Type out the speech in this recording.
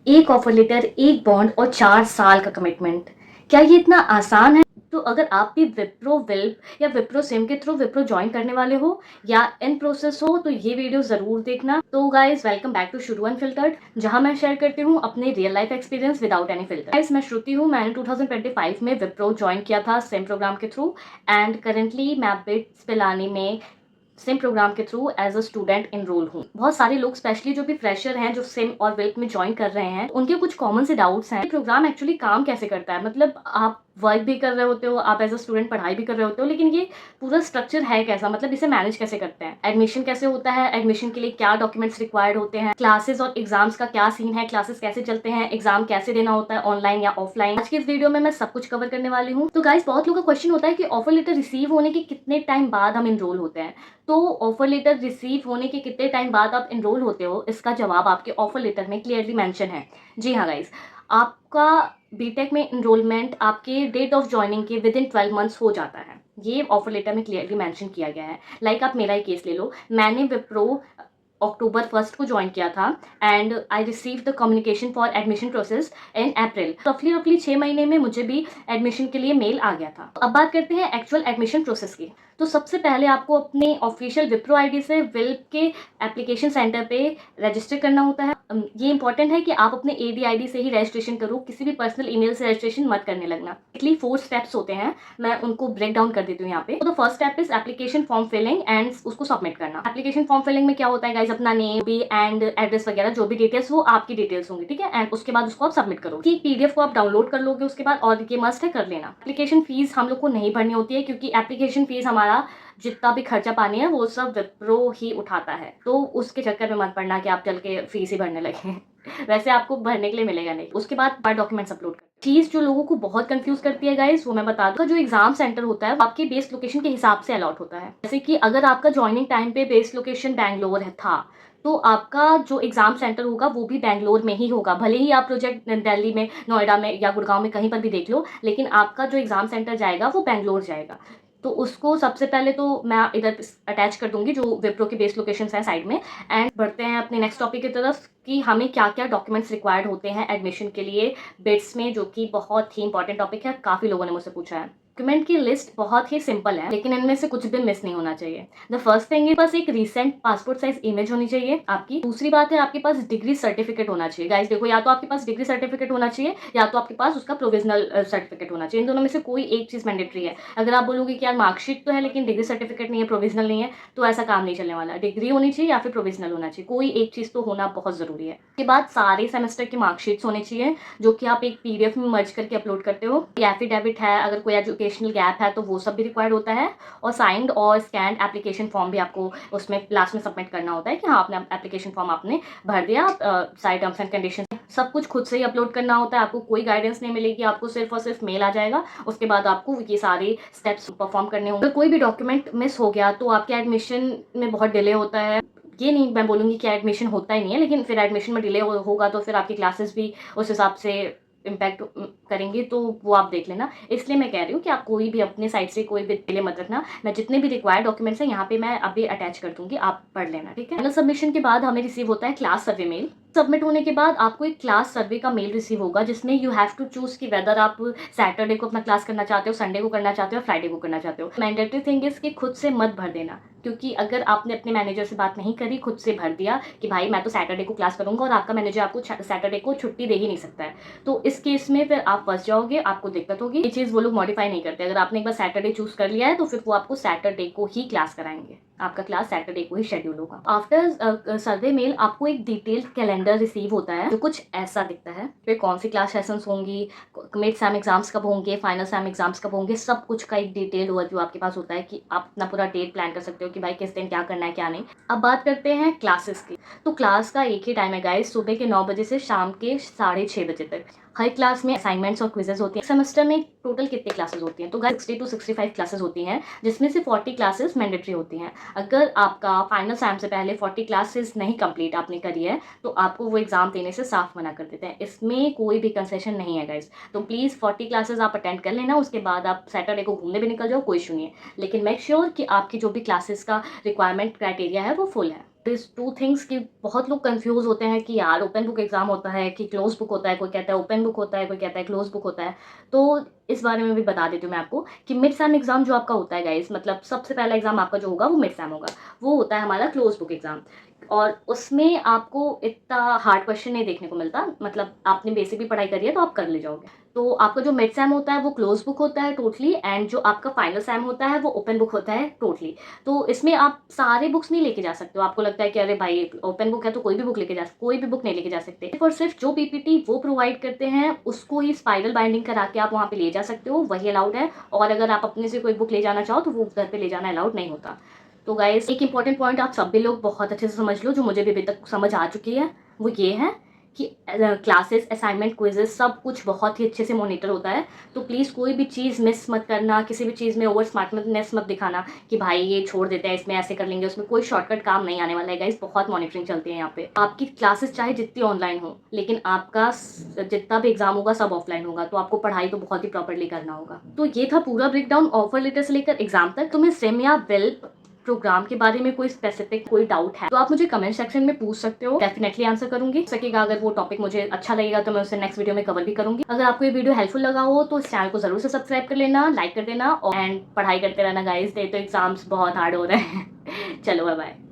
एक offer letter, एक bond और 4 साल का कमिटमेंट। क्या ये इतना आसान है? तो अगर आप भी विप्रो विल्प या विप्रो सिम के थ्रू विप्रो ज्वाइन करने वाले हो या इन प्रोसेस हो तो ये वीडियो जरूर देखना। तो गाइस वेलकम बैक टू शुरू अनफिल्टर्ड, जहां मैं शेयर करती हूँ अपने real life experience without any filter. Guys मैं श्रुति हूँ, मैंने 2025 में विप्रो ज्वाइन किया था सिम प्रोग्राम के थ्रू एंड करेंटली मैं बिट्स पिलानी में सिम प्रोग्राम के through as a student enrol हूँ। बहुत सारे लोग स्पेशली जो भी फ्रेशर हैं जो सिम और विल्प में ज्वाइन कर रहे हैं उनके कुछ कॉमन से डाउट्स हैं। प्रोग्राम एक्चुअली काम कैसे करता है, मतलब आप वर्क भी कर रहे होते हो, आप एज अ स्टूडेंट पढ़ाई भी कर रहे होते हो, लेकिन ये पूरा स्ट्रक्चर है कैसा, मतलब इसे मैनेज कैसे करते हैं, एडमिशन कैसे होता है, एडमिशन के लिए क्या डॉक्यूमेंट्स रिक्वायर्ड होते हैं, क्लासेस और एग्जाम्स का क्या सीन है, क्लासेस कैसे चलते हैं, एग्जाम कैसे देना होता है ऑनलाइन या ऑफलाइन। आज की इस वीडियो में मैं सब कुछ कवर करने वाली हूँ। तो गाइस बहुत लोगों का क्वेश्चन होता है कि ऑफर लेटर रिसीव होने के कितने टाइम बाद हम इनरोल होते हैं। तो ऑफर लेटर रिसीव होने के कितने टाइम बाद आप इनरोल होते हो, इसका जवाब आपके ऑफर लेटर में क्लियरली मेंशन है। जी हाँ गाइस, आपका बीटेक में इनरोलमेंट आपके डेट ऑफ ज्वाइनिंग के विद इन 12 मंथ्स हो जाता है। ये ऑफर लेटर में क्लियरली मेंशन किया गया है। लाइक आप मेरा ही केस ले लो, मैंने विप्रो अक्टूबर 1 को ज्वाइन किया था and I receive the communication for admission process in April. रफली 6 महीने में मुझे भी एडमिशन के लिए मेल आ गया था। अब बात करते हैं एक्चुअल एडमिशन प्रोसेस की। तो सबसे पहले आपको अपने ऑफिशियल विप्रो आईडी से विल्प के एप्लीकेशन सेंटर पे रजिस्टर करना होता है। ये इंपॉर्टेंट है कि आप अपने एडी आईडी से ही रजिस्ट्रेशन करो, किसी भी पर्सनल ईमेल से रजिस्ट्रेशन मत करने लगना। इटली 4 स्टेप्स होते हैं, मैं उनको ब्रेक डाउन कर देती हूँ यहाँ पे। तो first step is application form filling and उसको सबमिट करना। एप्लीकेशन फॉर्म फिलिंग में क्या होता है गाइज, अपना नेम भी एंड एड्रेस वगैरह जो भी डिटेल्स वो आपकी डिटेल्स होंगी, ठीक है। एंड उसके बाद उसको आप सबमिट करो। ठीक पीडीएफ को आप डाउनलोड कर लोगे उसके बाद, और ये मस्ट है कर लेना। एप्लीकेशन फीस हम लोग को नहीं भरनी होती है क्योंकि एप्लीकेशन फीस हमारा जितना भी खर्चा पानी है वो सब विप्रो ही उठाता है। तो उसके चक्कर में मत पड़ना कि आप चल के फीस ही भरने लगे वैसे आपको भरने के लिए मिलेगा नहीं। उसके बाद डॉक्यूमेंट्स अपलोड कर। चीज जो लोगों को बहुत कंफ्यूज करती है गाइस वो मैं बता दूं, जो एग्जाम सेंटर होता है वो आपके बेस लोकेशन के हिसाब से अलॉट होता है। जैसे कि अगर आपका ज्वाइनिंग टाइम पे बेस लोकेशन बैंगलोर है था तो आपका जो एग्जाम सेंटर होगा वो भी बैंगलोर में ही होगा। भले ही आप प्रोजेक्ट दिल्ली में, नोएडा में या गुड़गांव में कहीं पर भी देख लो, लेकिन आपका जो एग्जाम सेंटर जाएगा वो बैंगलोर जाएगा। तो उसको सबसे पहले तो मैं इधर अटैच कर दूंगी जो विप्रो के बेस लोकेशंस हैं साइड में। एंड बढ़ते हैं अपने नेक्स्ट टॉपिक की तरफ कि हमें क्या क्या डॉक्यूमेंट्स रिक्वायर्ड होते हैं एडमिशन के लिए बिट्स में, जो कि बहुत ही इंपॉर्टेंट टॉपिक है, काफ़ी लोगों ने मुझसे पूछा है। डॉक्यूमेंट की लिस्ट बहुत ही सिंपल है, लेकिन इनमें से कुछ भी मिस नहीं होना चाहिए। द फर्स्ट थिंग बस एक रीसेंट पासपोर्ट साइज इमेज होनी चाहिए आपकी। दूसरी बात है आपके पास डिग्री सर्टिफिकेट होना चाहिए। गाइस देखो, या तो आपके पास डिग्री सर्टिफिकेट होना चाहिए या तो आपके पास उसका प्रोविजनल सर्टिफिकेट होना चाहिए। इन दोनों में से कोई एक चीज मैंडेटरी है। अगर आप बोलोगे कि यार मार्कशीट तो है लेकिन डिग्री सर्टिफिकेट नहीं है, प्रोविजनल नहीं है, तो ऐसा काम नहीं चलने वाला। डिग्री होनी चाहिए या फिर प्रोविजनल होना चाहिए, कोई एक चीज तो होना बहुत जरूरी है। उसके बाद सारे सेमेस्टर की मार्कशीट्स होने चाहिए जो कि आप एक पीडीएफ में मर्ज करके अपलोड करते हो। एफिडेविट है, अगर कोई एजुकेशनल गैप है तो वो सब भी रिक्वायर्ड होता है। और साइंड और स्कैंड एप्लीकेशन फॉर्म भी आपको उसमें लास्ट में सबमिट करना होता है कि हाँ आपने एप्लीकेशन फॉर्म आपने भर दिया। सारे टर्म्स एंड कंडीशन सब कुछ खुद से ही अपलोड करना होता है। आपको कोई गाइडेंस नहीं मिलेगी, आपको सिर्फ और सिर्फ मेल आ जाएगा। उसके बाद आपको ये सारे स्टेप्स परफॉर्म करने होंगे। अगर कोई भी डॉक्यूमेंट मिस हो गया तो आपके एडमिशन में बहुत डिले होता है। ये नहीं मैं बोलूँगी कि एडमिशन होता ही नहीं है, लेकिन फिर एडमिशन में डिले होगा तो फिर आपकी क्लासेस भी उस हिसाब से इम्पैक्ट करेंगे, तो वो आप देख लेना। इसलिए मैं कह रही हूँ कि आप कोई भी अपने साइड से कोई भी डिले मत रखना। मैं जितने भी रिक्वायर्ड डॉक्यूमेंट्स हैं यहाँ पे मैं अभी अटैच कर दूंगी, आप पढ़ लेना, ठीक है। फाइनल सबमिशन के बाद हमें रिसीव होता है क्लास सर्वे मेल। सबमिट होने के बाद आपको एक क्लास सर्वे का मेल रिसीव होगा जिसमें यू हैव टू चूज कि वेदर आप सैटरडे को अपना क्लास करना चाहते हो, संडे को करना चाहते हो, फ्राइडे को करना चाहते हो। मैंडेटरी थिंग इज कि खुद से मत भर देना, क्योंकि अगर आपने अपने मैनेजर से बात नहीं करी, खुद से भर दिया कि भाई मैं तो सैटरडे को क्लास करूंगा और आपका मैनेजर आपको सैटरडे को छुट्टी दे ही नहीं सकता है, तो इस केस में फिर आप फंस जाओगे, आपको दिक्कत होगी। ये चीज़ वो लोग मॉडिफाई नहीं करते। अगर आपने एक बार सैटरडे चूज कर लिया है तो फिर वो आपको सैटरडे को ही क्लास कराएंगे, आपका क्लास सैटरडे को ही शेड्यूल होगा। आफ्टर सर्वे मेल आपको एक डिटेल्ड कैलेंडर रिसीव होता है जो कुछ ऐसा दिखता है। फिर कौन सी क्लास सेशंस होंगी, मिड सैम एग्जाम्स कब होंगे, फाइनल सैम एग्जाम्स कब होंगे, सब कुछ का एक डिटेल्ड ओवरव्यू आपके पास होता है कि आप अपना पूरा डेट प्लान कर सकते हो कि भाई किस दिन क्या करना है क्या नहीं। अब बात करते हैं क्लासेस की। तो क्लास का एक ही टाइम है गाइस, सुबह के 9 बजे से शाम के 6:30 बजे तक। हर क्लास में असाइनमेंट्स और क्विजेज होती हैं। सेमेस्टर में टोटल कितनी क्लासेस होती हैं, तो गाइस 60 to 65 क्लासेस होती हैं, जिसमें से 40 क्लासेस मैंडेटरी होती हैं। अगर आपका फाइनल सैम से पहले 40 क्लासेस नहीं कंप्लीट आपने करी है तो आपको वो एग्जाम देने से साफ मना कर देते हैं। इसमें कोई भी कंसेशन नहीं है गाइस। तो प्लीज़ 40 क्लासेस आप अटेंड कर लेना, उसके बाद आप सैटरडे को घूमने भी निकल जाओ, कोई इशू नहीं है। लेकिन मेक श्योर कि आपकी जो भी क्लासेस का रिक्वायरमेंट क्राइटेरिया है वो फुल है। दिस टू थिंग्स कि बहुत लोग कंफ्यूज होते हैं कि यार ओपन बुक एग्जाम होता है कि क्लोज बुक होता है, कोई कहता है ओपन बुक होता है, कोई कहता है क्लोज बुक होता है। तो इस बारे में भी बता देती हूँ मैं आपको कि मिड सैम एग्जाम जो आपका होता है गाइस, मतलब सबसे पहला एग्जाम आपका जो होगा वो मिड सैम होगा, वो होता है हमारा क्लोज बुक एग्जाम। और उसमें आपको इतना हार्ड क्वेश्चन नहीं देखने को मिलता, मतलब आपने बेसिक भी पढ़ाई करी है तो आप कर ले जाओगे। तो आपका जो मिड सैम होता है वो क्लोज बुक होता है टोटली, एंड जो आपका फाइनल सैम होता है वो ओपन बुक होता है टोटली। तो इसमें आप सारे बुक्स नहीं लेके जा सकते हो। आपको लगता है कि अरे भाई ओपन बुक है तो कोई भी बुक लेके जा सकते, कोई भी बुक नहीं लेके जा सकते। सिर्फ और सिर्फ जो पीपीटी वो प्रोवाइड करते हैं उसको ही स्पाइरल बाइंडिंग करा के आप वहाँ पे ले जा सकते हो, वही अलाउड है। और अगर आप अपने से कोई बुक ले जाना चाहो तो वो घर पे ले जाना अलाउड नहीं होता। तो गाइस एक इंपॉर्टेंट पॉइंट आप सभी लोग बहुत अच्छे से समझ लो, जो मुझे भी अभी तक समझ आ चुकी है, वो ये है कि क्लासेस, असाइनमेंट, क्विजेस सब कुछ बहुत ही अच्छे से मॉनिटर होता है। तो प्लीज़ कोई भी चीज़ मिस मत करना, किसी भी चीज़ में ओवर स्मार्टनेस मत दिखाना कि भाई ये छोड़ देते हैं, इसमें ऐसे कर लेंगे, उसमें कोई शॉर्टकट काम नहीं आने वाला है गाइस। बहुत मॉनिटरिंग चलती है यहाँ पे। आपकी क्लासेस चाहे जितनी ऑनलाइन हो, लेकिन आपका जितना भी एग्जाम होगा सब ऑफलाइन होगा, तो आपको पढ़ाई तो बहुत ही प्रॉपरली करना होगा। तो ये था पूरा ब्रेकडाउन ऑफर लेटर से लेकर एग्जाम तक। तुम्हें सेम या वेल प्रोग्राम के बारे में कोई स्पेसिफिक कोई डाउट है तो आप मुझे कमेंट सेक्शन में पूछ सकते हो, डेफिनेटली आंसर करूंगी। सकेगा अगर वो टॉपिक मुझे अच्छा लगेगा तो मैं उसे नेक्स्ट वीडियो में कवर भी करूंगी। अगर आपको ये वीडियो हेल्पफुल लगा हो तो इस चैनल को जरूर से सब्सक्राइब कर लेना, लाइक कर देना, एंड पढ़ाई करते रहना गाइस, डे तो एग्जाम्स बहुत हार्ड हो रहे हैं। चलो बाय बाय।